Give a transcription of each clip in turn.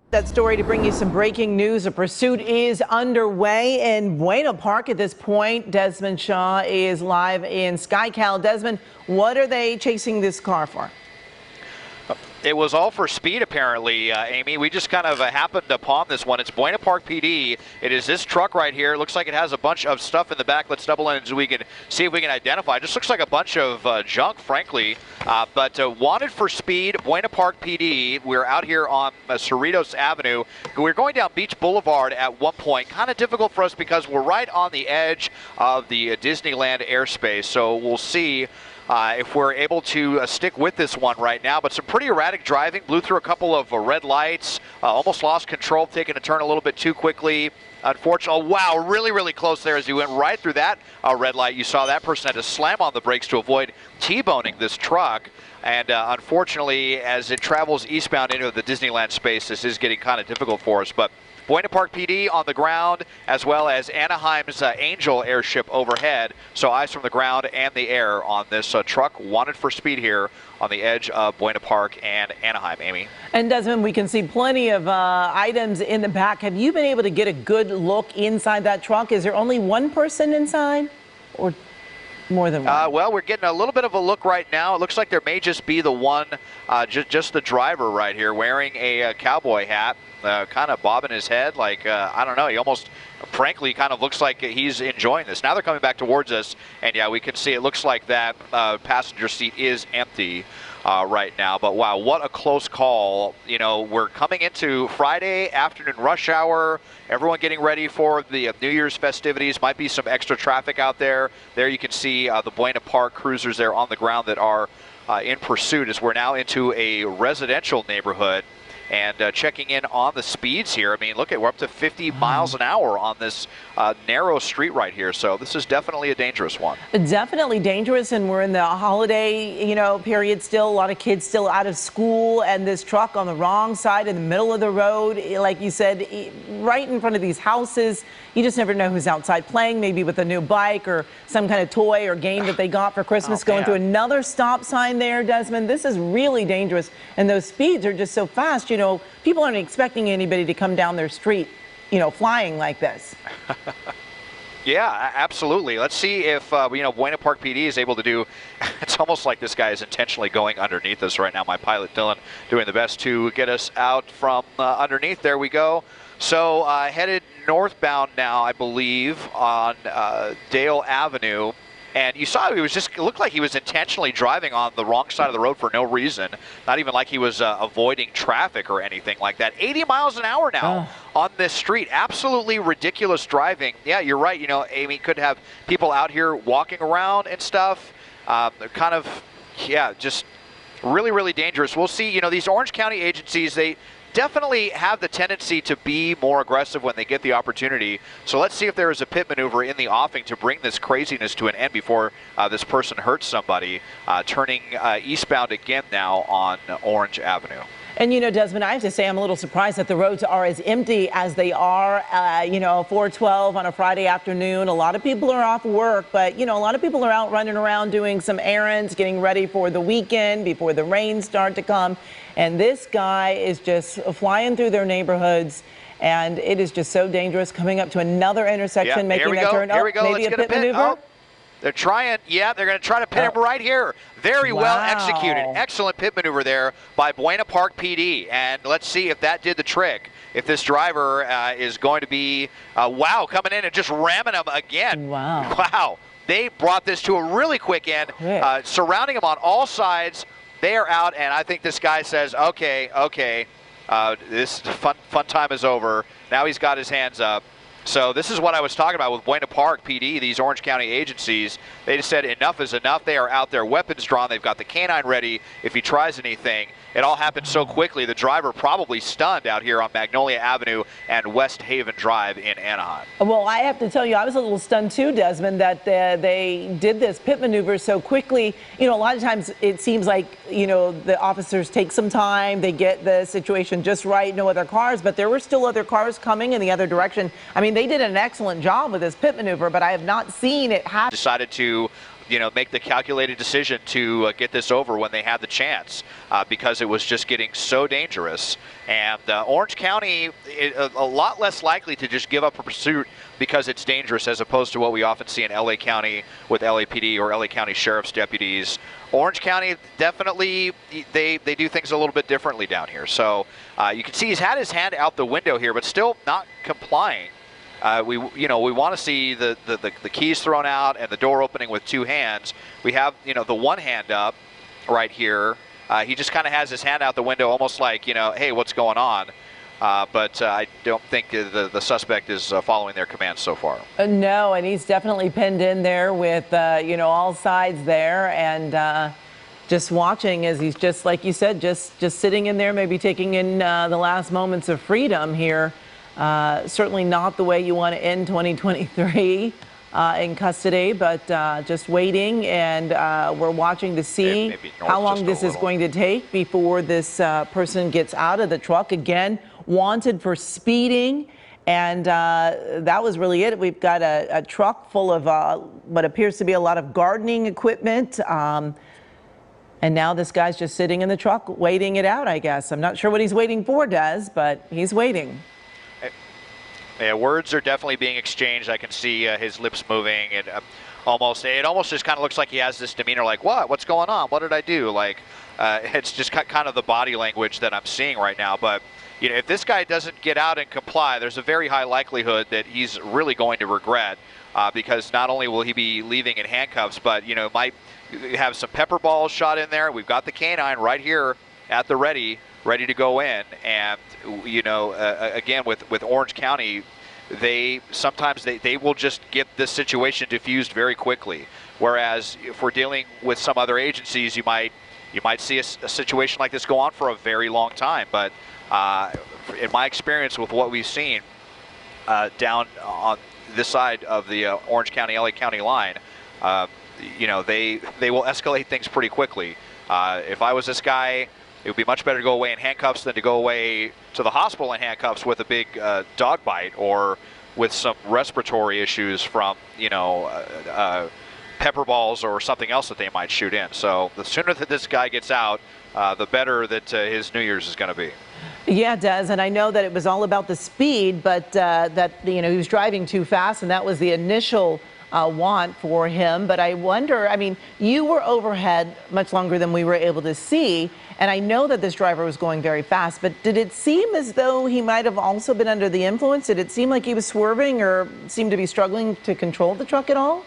That story to bring you some breaking news. A pursuit is underway in Buena Park at this point. Desmond Shaw is live in SkyCal. Desmond, what are they chasing this car for? It was all for speed, apparently, Amy. We just kind of happened upon this one. It's Buena Park PD. It is this truck right here. It looks like it has a bunch of stuff in the back. Let's double in so we can see if we can identify. It just looks like a bunch of junk, frankly. But wanted for speed, Buena Park PD. We're out here on Cerritos Avenue. We're going down Beach Boulevard at one point. Kind of difficult for us because we're right on the edge of the Disneyland airspace. So we'll see if we're able to stick with this one right now. But some pretty erratic driving, blew through a couple of red lights, almost lost control, taking a turn a little bit too quickly. Unfortunately, oh, wow, really, really close there as you went right through that red light. You saw that person had to slam on the brakes to avoid T-boning this truck. And unfortunately, as it travels eastbound into the Disneyland space, this is getting kind of difficult for us. But Buena Park PD on the ground, as well as Anaheim's Angel airship overhead. So eyes from the ground and the air on this truck. Wanted for speed here on the edge of Buena Park and Anaheim, Amy. And Desmond, we can see plenty of items in the back. Have you been able to get a good look inside that truck? Is there only one person inside or more than one? Well, we're getting a little bit of a look right now. It looks like there may just be the one, just the driver right here wearing a cowboy hat. Kind of bobbing his head like, I don't know, he almost, frankly, kind of looks like he's enjoying this. Now they're coming back towards us, and yeah, we can see it looks like that passenger seat is empty right now. But wow, what a close call. You know, we're coming into Friday afternoon rush hour, everyone getting ready for the New Year's festivities. Might be some extra traffic out there. There you can see the Buena Park cruisers there on the ground that are in pursuit as we're now into a residential neighborhood. And checking in on the speeds here. I mean, look, we're up to 50 miles an hour on this narrow street right here. So this is definitely a dangerous one. Definitely dangerous, and we're in the holiday, period still. A lot of kids still out of school, and this truck on the wrong side in the middle of the road, like you said, right in front of these houses. You just never know who's outside playing, maybe with a new bike or some kind of toy or game that they got for Christmas. Going through another stop sign there, Desmond. This is really dangerous, and those speeds are just so fast. People aren't expecting anybody to come down their street, flying like this. Yeah, absolutely. Let's see if, Buena Park PD is able to do, it's almost like this guy is intentionally going underneath us right now. My pilot, Dylan, doing the best to get us out from underneath. There we go. So headed northbound now, I believe, on Dale Avenue. And you saw it looked like he was intentionally driving on the wrong side of the road for no reason. Not even like he was avoiding traffic or anything like that. 80 miles an hour now on this street. Absolutely ridiculous driving. Yeah, you're right. Amy, could have people out here walking around and stuff. Kind of, yeah, just really, really dangerous. We'll see, these Orange County agencies, they definitely have the tendency to be more aggressive when they get the opportunity. So let's see if there is a pit maneuver in the offing to bring this craziness to an end before this person hurts somebody. Turning eastbound again now on Orange Avenue. And Desmond, I have to say I'm a little surprised that the roads are as empty as they are, 4/12 on a Friday afternoon. A lot of people are off work, but, a lot of people are out running around doing some errands, getting ready for the weekend before the rains start to come. And this guy is just flying through their neighborhoods, and it is just so dangerous coming up to another intersection, making that turn. Here we go. Maybe Let's a get pit maneuver. Oh. They're trying, they're going to try to pit him right here. Very well executed. Excellent pit maneuver there by Buena Park PD. And let's see if that did the trick. If this driver is going to be, coming in and just ramming him again. Wow. They brought this to a really quick end, surrounding him on all sides. They are out, and I think this guy says, okay, this fun time is over. Now he's got his hands up. So this is what I was talking about with Buena Park PD, these Orange County agencies. They just said enough is enough. They are out there, weapons drawn. They've got the canine ready if he tries anything. It all happened so quickly. The driver probably stunned out here on Magnolia Avenue and West Haven Drive in Anaheim. Well, I have to tell you, I was a little stunned too, Desmond, that they did this pit maneuver so quickly. A lot of times it seems like, the officers take some time. They get the situation just right, no other cars, but there were still other cars coming in the other direction. I mean, they did an excellent job with this pit maneuver, but I have not seen it happen. Decided to make the calculated decision to get this over when they had the chance, because it was just getting so dangerous. And Orange County, a lot less likely to just give up a pursuit because it's dangerous, as opposed to what we often see in LA County with LAPD or LA County Sheriff's deputies. Orange County, definitely, they do things a little bit differently down here. So you can see he's had his hand out the window here, but still not complying. We want to see the keys thrown out and the door opening with two hands. We have, the one hand up right here. He just kind of has his hand out the window, almost like, hey, what's going on? But I don't think the suspect is following their commands so far. No, and he's definitely pinned in there with, all sides there, and just watching as he's just, like you said, just sitting in there, maybe taking in the last moments of freedom here. Certainly not the way you want to end 2023 in custody, but just waiting, and we're watching to see how long this is going to take before this person gets out of the truck. Again, wanted for speeding, and that was really it. We've got a truck full of what appears to be a lot of gardening equipment, and now this guy's just sitting in the truck waiting it out, I guess. I'm not sure what he's waiting for, Des, but he's waiting. Yeah, words are definitely being exchanged. I can see his lips moving, and it almost just kind of looks like he has this demeanor, like, what's going on? What did I do? Like, it's just kind of the body language that I'm seeing right now. But if this guy doesn't get out and comply, there's a very high likelihood that he's really going to regret, because not only will he be leaving in handcuffs, but might have some pepper balls shot in there. We've got the canine right here at the ready to go in. And again, with Orange County, sometimes they will just get this situation diffused very quickly. Whereas if we're dealing with some other agencies, you might see a situation like this go on for a very long time. But in my experience with what we've seen down on this side of the Orange County LA County line, they will escalate things pretty quickly. If I was this guy, it would be much better to go away in handcuffs than to go away to the hospital in handcuffs with a big dog bite, or with some respiratory issues from, pepper balls or something else that they might shoot in. So the sooner that this guy gets out, the better that his New Year's is going to be. Yeah, Des, and I know that it was all about the speed, but that he was driving too fast, and that was the initial want for him. But I wonder, you were overhead much longer than we were able to see, and I know that this driver was going very fast, but did it seem as though he might have also been under the influence? Did it seem like he was swerving or seemed to be struggling to control the truck at all?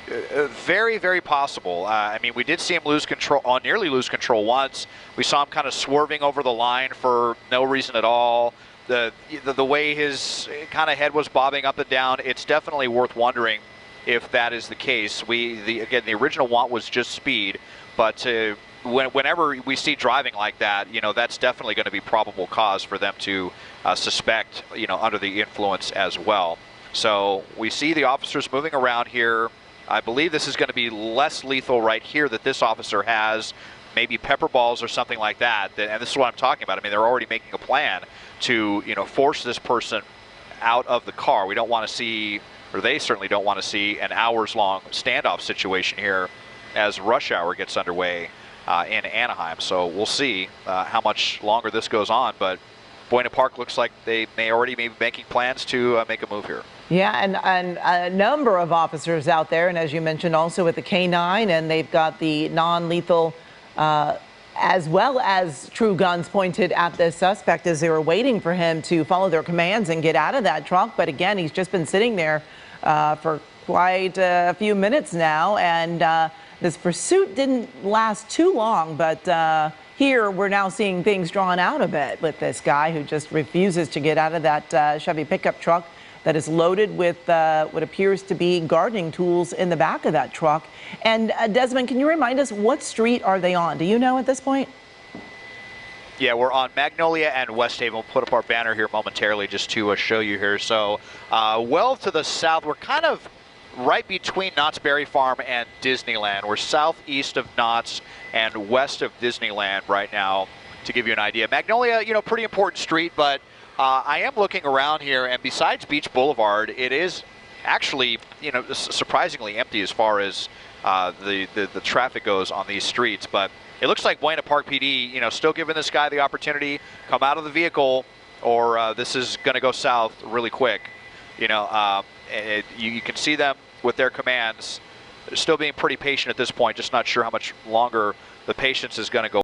Very, very possible. We did see him lose control, nearly lose control once. We saw him kind of swerving over the line for no reason at all. The way his kind of head was bobbing up and down, it's definitely worth wondering if that is the case. Again, the original want was just speed, but whenever we see driving like that, that's definitely going to be probable cause for them to suspect, under the influence as well. So we see the officers moving around here. I believe this is going to be less lethal right here that this officer has, maybe pepper balls or something like that. And this is what I'm talking about. They're already making a plan to, force this person out of the car. We don't want to see, or they certainly don't want to see, an hours-long standoff situation here as rush hour gets underway in Anaheim. So we'll see how much longer this goes on. But Buena Park looks like they may already be making plans to make a move here. Yeah, and a number of officers out there, and as you mentioned, also with the K9, and they've got the non-lethal as well as true guns pointed at this suspect as they were waiting for him to follow their commands and get out of that truck. But again, he's just been sitting there for quite a few minutes now, and this pursuit didn't last too long, but here we're now seeing things drawn out a bit with this guy who just refuses to get out of that Chevy pickup truck that is loaded with what appears to be gardening tools in the back of that truck. And Desmond, can you remind us, what street are they on? Do you know at this point? Yeah, we're on Magnolia and West Haven. We'll put up our banner here momentarily just to show you here. So well to the south, we're kind of right between Knott's Berry Farm and Disneyland. We're southeast of Knott's and west of Disneyland right now, to give you an idea. Magnolia, pretty important street, but I am looking around here, and besides Beach Boulevard, it is actually, you know, surprisingly empty as far as the traffic goes on these streets. But it looks like Buena Park PD, you know, still giving this guy the opportunity, come out of the vehicle, or this is going to go south really quick. You know, you can see them with their commands. They're still being pretty patient at this point, just not sure how much longer the patience is going to go